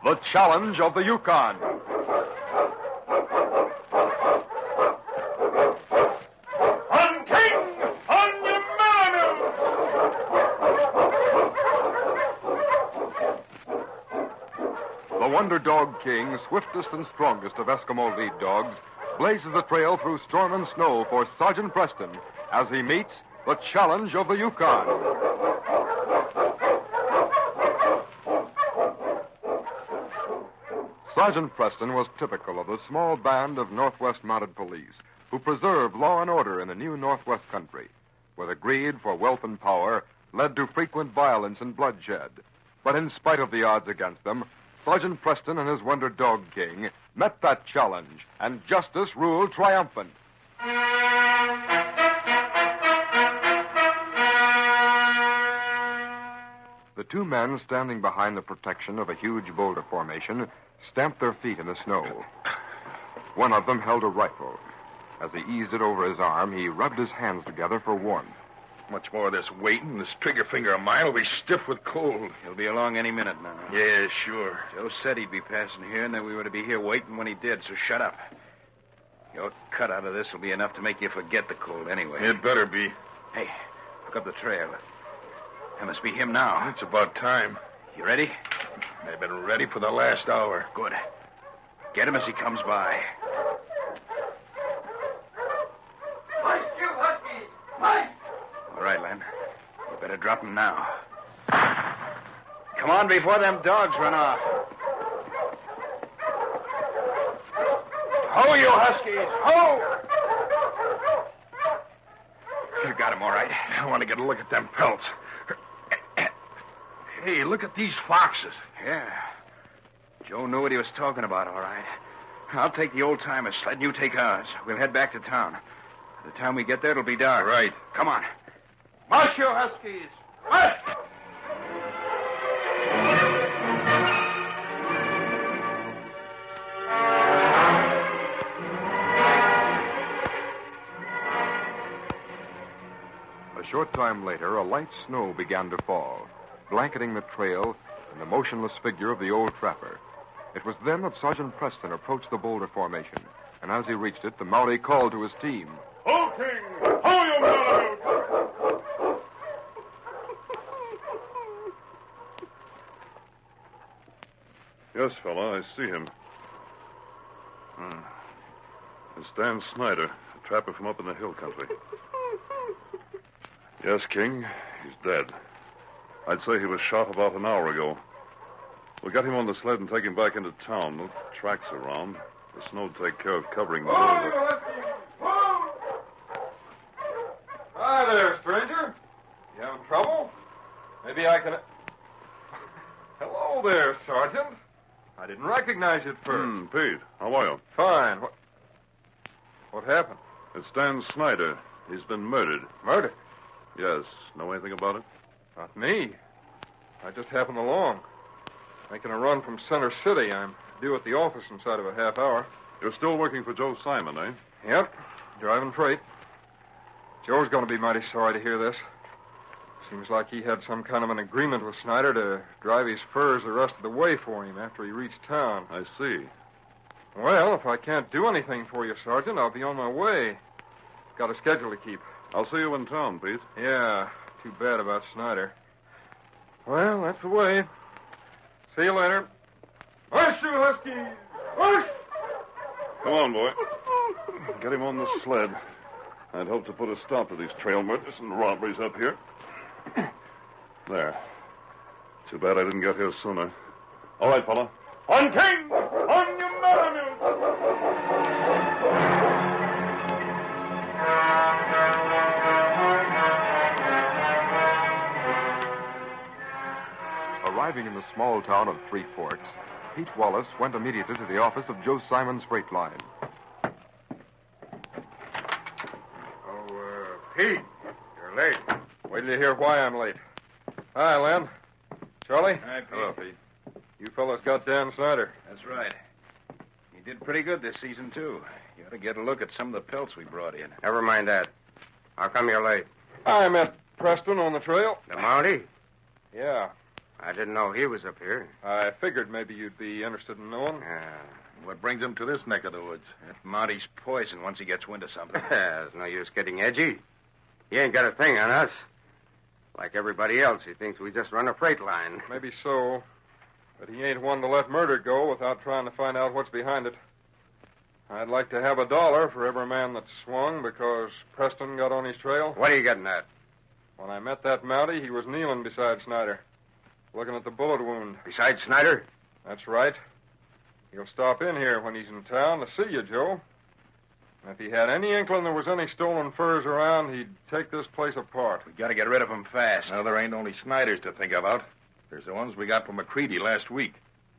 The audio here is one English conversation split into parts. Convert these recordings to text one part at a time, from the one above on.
The Challenge of the Yukon. On King! On your Malamute! The Wonder Dog King, swiftest and strongest of Eskimo lead dogs, blazes a trail through storm and snow for Sergeant Preston as he meets the Challenge of the Yukon. Sergeant Preston was typical of the small band of Northwest Mounted Police who preserve law and order in the new Northwest country, where the greed for wealth and power led to frequent violence and bloodshed. But in spite of the odds against them, Sergeant Preston and his Wonder Dog King met that challenge, and justice ruled triumphant. The two men standing behind the protection of a huge boulder formation stamped their feet in the snow. One of them held a rifle. As he eased it over his arm, he rubbed his hands together for warmth. Much more of this waiting. This trigger finger of mine will be stiff with cold. He'll be along any minute now. Yeah, sure. Joe said he'd be passing here, and that we were to be here waiting when he did, so shut up. Your cut out of this will be enough to make you forget the cold anyway. It better be. Hey, look up the trail. That must be him now. It's about time. You ready? I've been ready for the last hour. Good. Get him as he comes by. Push, you husky! Push! All right, Len. You better drop him now. Come on before them dogs run off. Ho, you huskies! Ho! You got him all right. I want to get a look at them pelts. Hey, look at these foxes. Yeah. Joe knew what he was talking about, all right. I'll take the old-timer sled, and you take ours. We'll head back to town. By the time we get there, it'll be dark. Right. Come on. March, you huskies! March! A short time later, a light snow began to fall, blanketing the trail and the motionless figure of the old trapper. It was then that Sergeant Preston approached the boulder formation, and as he reached it, the Maori called to his team. Ho, King! Ho, you Malamute! Yes, fella, I see him. It's Dan Snyder, a trapper from up in the hill country. Yes, King, he's dead. I'd say he was shot about an hour ago. We'll get him on the sled and take him back into town. No tracks around. The snow'll take care of covering the Ho, you boulder. husky! Ho! Hi there, stranger. You having trouble? Maybe I can... Hello there, Sergeant. I didn't recognize you at first. Pete, how are you? Fine. What happened? It's Dan Snyder. He's been murdered. Murder? Yes. Know anything about it? Not me. I just happened along. Making a run from Center City. I'm due at the office inside of a half hour. You're still working for Joe Simon, eh? Yep. Driving freight. Joe's going to be mighty sorry to hear this. Seems like he had some kind of an agreement with Snyder to drive his furs the rest of the way for him after he reached town. I see. Well, if I can't do anything for you, Sergeant, I'll be on my way. Got a schedule to keep. I'll see you in town, Pete. Yeah, too bad about Snyder. Well, that's the way. See you later. Hush, you huskies! Hush! Come on, boy. Get him on the sled. I'd hope to put a stop to these trail murders and robberies up here. There. Too bad I didn't get here sooner. All right, fella. On King! On your Malamute! Arriving in the small town of Three Forks, Pete Wallace went immediately to the office of Joe Simon's freight line. Pete, you're late. Wait till you hear why I'm late. Hi, Len. Charlie? Hi, Pete. Hello, Pete. You fellas got Dan Snyder. That's right. He did pretty good this season, too. You ought to get a look at some of the pelts we brought in. Never mind that. How come you're late? I met Preston on the trail. The Mountie? Yeah. I didn't know he was up here. I figured maybe you'd be interested in knowing. What brings him to this neck of the woods? That Monty's poison once he gets wind of something. There's no use getting edgy. He ain't got a thing on us. Like everybody else, he thinks we just run a freight line. Maybe so. But he ain't one to let murder go without trying to find out what's behind it. I'd like to have $1 for every man that swung because Preston got on his trail. What are you getting at? When I met that Mountie, he was kneeling beside Snyder, looking at the bullet wound. Besides Snyder? That's right. He'll stop in here when he's in town to see you, Joe. And if he had any inkling there was any stolen furs around, he'd take this place apart. We got to get rid of him fast. Now, there ain't only Snyder's to think about. There's the ones we got from McCready last week.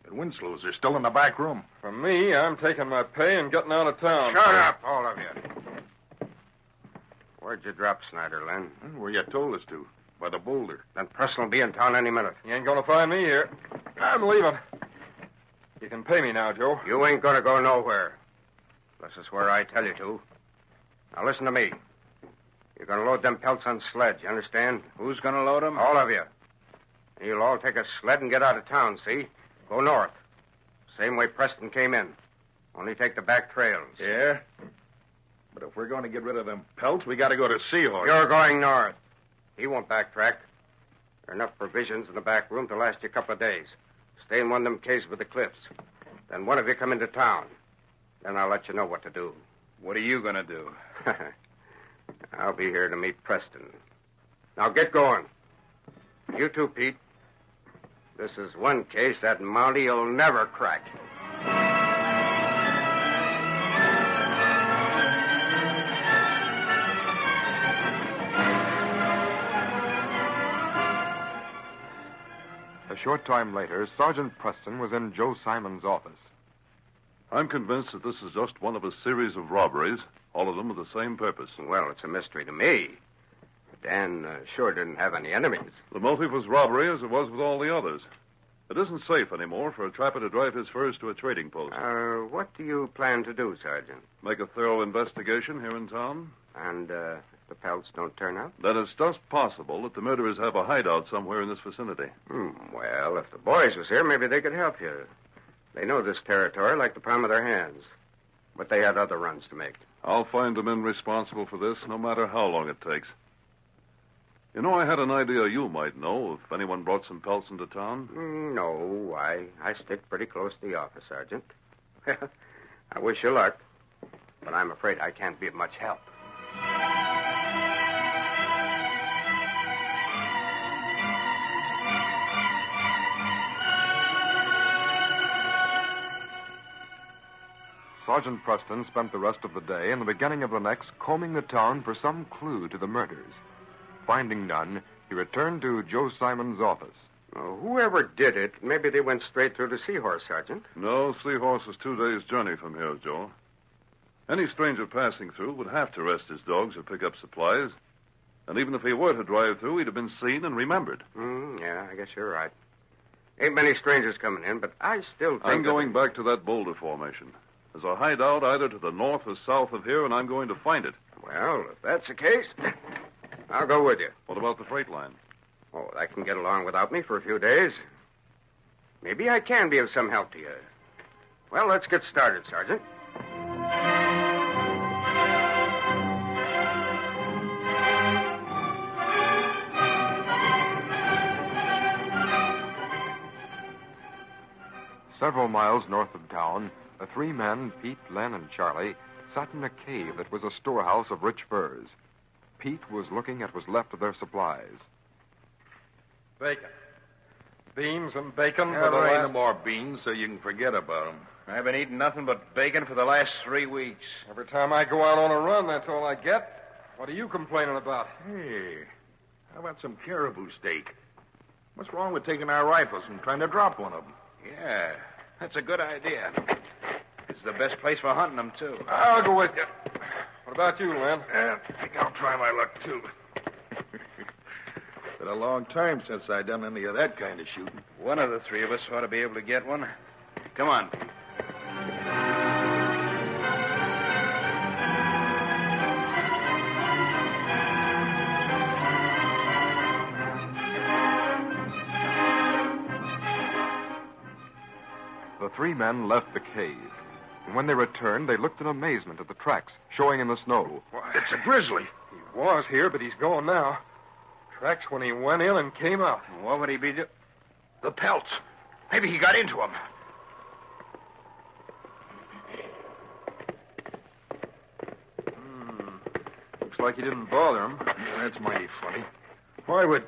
The Winslow's are still in the back room. For me, I'm taking my pay and getting out of town. Shut up, all of you. Where'd you drop Snyder, Len? Where you told us to. By the boulder. Then Preston will be in town any minute. You ain't gonna find me here. I'm leaving. You can pay me now, Joe. You ain't gonna go nowhere. Unless it's where I tell you to. Now listen to me. You're gonna load them pelts on sleds, you understand? Who's going to load them? All of you. And you'll all take a sled and get out of town, see? Go north. Same way Preston came in. Only take the back trails. Yeah? But if we're going to get rid of them pelts, we got to go to Seahorse. You're going north. He won't backtrack. There are enough provisions in the back room to last you a couple of days. Stay in one of them caves with the cliffs. Then one of you come into town. Then I'll let you know what to do. What are you going to do? I'll be here to meet Preston. Now get going. You too, Pete. This is one case that Mountie will never crack. A short time later, Sergeant Preston was in Joe Simon's office. I'm convinced that this is just one of a series of robberies, all of them with the same purpose. Well, it's a mystery to me. Dan sure didn't have any enemies. The motive was robbery, as it was with all the others. It isn't safe anymore for a trapper to drive his furs to a trading post. What do you plan to do, Sergeant? Make a thorough investigation here in town. And if the pelts don't turn up? Then it's just possible that the murderers have a hideout somewhere in this vicinity. Well, if the boys was here, maybe they could help you. They know this territory like the palm of their hands. But they had other runs to make. I'll find the men responsible for this, no matter how long it takes. You know, I had an idea you might know if anyone brought some pelts into town. No, I stick pretty close to the office, Sergeant. I wish you luck, but I'm afraid I can't be of much help. Sergeant Preston spent the rest of the day and the beginning of the next combing the town for some clue to the murders. Finding none, he returned to Joe Simon's office. Whoever did it, maybe they went straight through to Seahorse, Sergeant. No, Seahorse is 2 days' journey from here, Joe. Any stranger passing through would have to rest his dogs or pick up supplies. And even if he were to drive through, he'd have been seen and remembered. Yeah, I guess you're right. Ain't many strangers coming in, but I still think... I'm going back to that boulder formation. There's a hideout either to the north or south of here, and I'm going to find it. Well, if that's the case, I'll go with you. What about the freight line? Oh, that can get along without me for a few days. Maybe I can be of some help to you. Well, let's get started, Sergeant. Several miles north of town, the three men, Pete, Len, and Charlie, sat in a cave that was a storehouse of rich furs. Pete was looking at what was left of their supplies. Bacon. Beans and bacon for the There ain't last... no more beans, so you can forget about them. I've been eating nothing but bacon for the last 3 weeks. Every time I go out on a run, that's all I get. What are you complaining about? Hey, how about some caribou steak? What's wrong with taking our rifles and trying to drop one of them? Yeah, that's a good idea. It's the best place for hunting them, too. I'll go with you. What about you, Len? I think I'll try my luck, too. Been a long time since I done any of that kind of shooting. One of the three of us ought to be able to get one. Come on. The three men left the cave. And when they returned, they looked in amazement at the tracks showing in the snow. Why, It's a grizzly. he was here, but he's gone now. Tracks when he went in and came out. What would he be doing? The pelts. Maybe he got into them. Looks like he didn't bother him. That's mighty funny. Why would...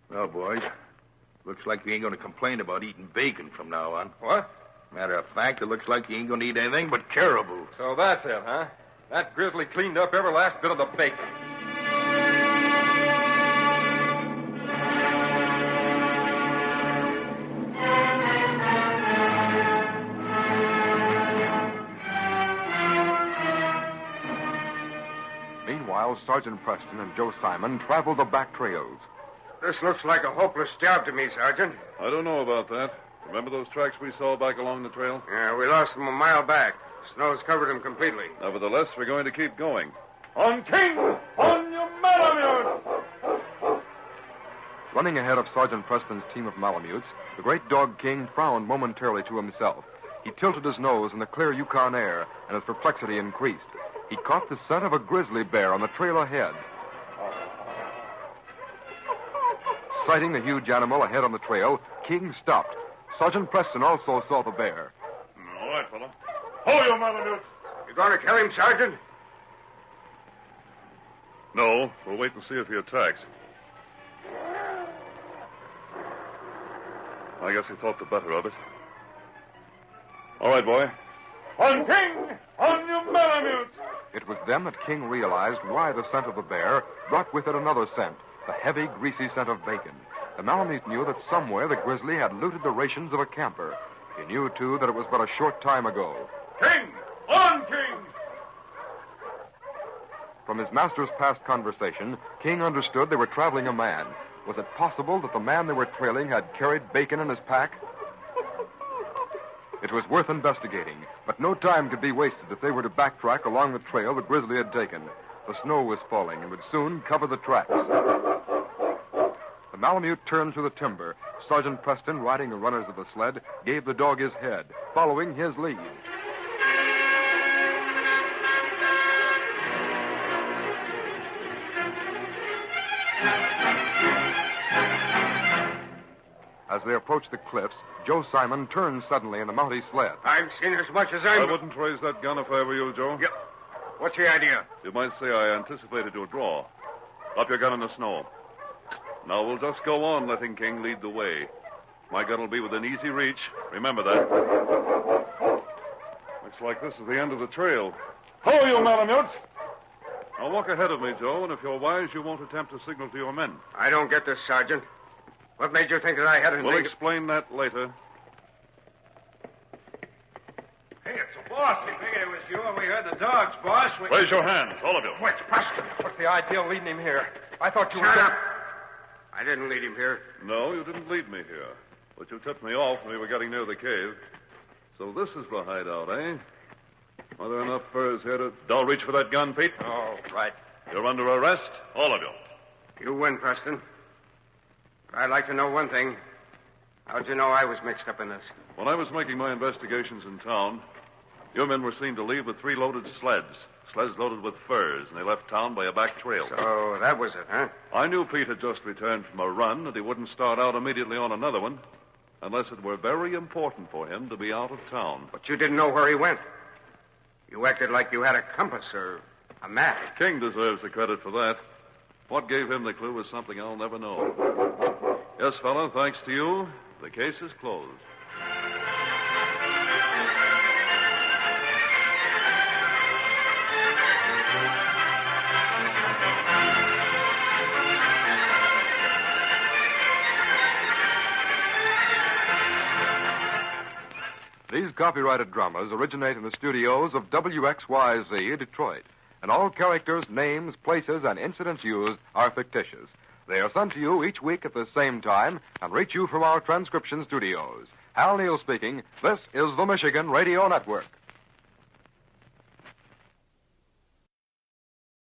Well, boys, looks like you ain't going to complain about eating bacon from now on. What? Matter of fact, it looks like you ain't going to eat anything but caribou. So that's it, huh? That grizzly cleaned up every last bit of the bacon. Meanwhile, Sergeant Preston and Joe Simon traveled the back trails. This looks like a hopeless job to me, Sergeant. I don't know about that. Remember those tracks we saw back along the trail? Yeah, we lost them a mile back. Snow's covered them completely. Nevertheless, we're going to keep going. On King! On your Malamute! Running ahead of Sergeant Preston's team of Malamutes, the great dog King frowned momentarily to himself. He tilted his nose in the clear Yukon air, and his perplexity increased. He caught the scent of a grizzly bear on the trail ahead. Sighting the huge animal ahead on the trail, King stopped. Sergeant Preston also saw the bear. All right, fella. Ho, you Malamute! You going to kill him, Sergeant? No, we'll wait and see if he attacks. I guess he thought the better of it. All right, boy. On King! On your Malamute! It was then that King realized why the scent of the bear brought with it another scent, the heavy, greasy scent of bacon. The Malamute knew that somewhere the grizzly had looted the rations of a camper. He knew, too, that it was but a short time ago. King! On King! From his master's past conversation, King understood they were traveling a man. Was it possible that the man they were trailing had carried bacon in his pack? It was worth investigating, but no time could be wasted if they were to backtrack along the trail the grizzly had taken. The snow was falling and would soon cover the tracks. The Malamute turned through the timber. Sergeant Preston, riding the runners of the sled, gave the dog his head, following his lead. As they approached the cliffs, Joe Simon turned suddenly in the Mountie sled. I've seen as much as I wouldn't raise that gun if I were you, Joe. Yep. What's the idea? You might say I anticipated your draw. Drop your gun in the snow. Now we'll just go on letting King lead the way. My gun will be within easy reach. Remember that. Looks like this is the end of the trail. Ho, you Malamutes! Now walk ahead of me, Joe, and if you're wise, you won't attempt to signal to your men. I don't get this, Sergeant. What made you think that I had it? We'll explain that later. Hey, it's a boss. We figured it was you when we heard the dogs, boss. Raise your hands, all of you. What's Preston? What's the idea of leading him here? I thought you were... Shut up. I didn't lead him here. No, you didn't lead me here. But you tipped me off when we were getting near the cave. So this is the hideout, eh? Are there enough furs here to... Don't reach for that gun, Pete. Oh, right. You're under arrest, all of you. You win, Preston. But I'd like to know one thing. How'd you know I was mixed up in this? When I was making my investigations in town, your men were seen to leave with 3 loaded sleds. Sleds loaded with furs, and they left town by a back trail. So that was it, huh? I knew Pete had just returned from a run, and he wouldn't start out immediately on another one unless it were very important for him to be out of town. But you didn't know where he went. You acted like you had a compass or a map. King deserves the credit for that. What gave him the clue is something I'll never know. Yes, fella, thanks to you, the case is closed. These copyrighted dramas originate in the studios of WXYZ, Detroit, and all characters, names, places, and incidents used are fictitious. They are sent to you each week at the same time and reach you from our transcription studios. Hal Neal speaking. This is the Michigan Radio Network.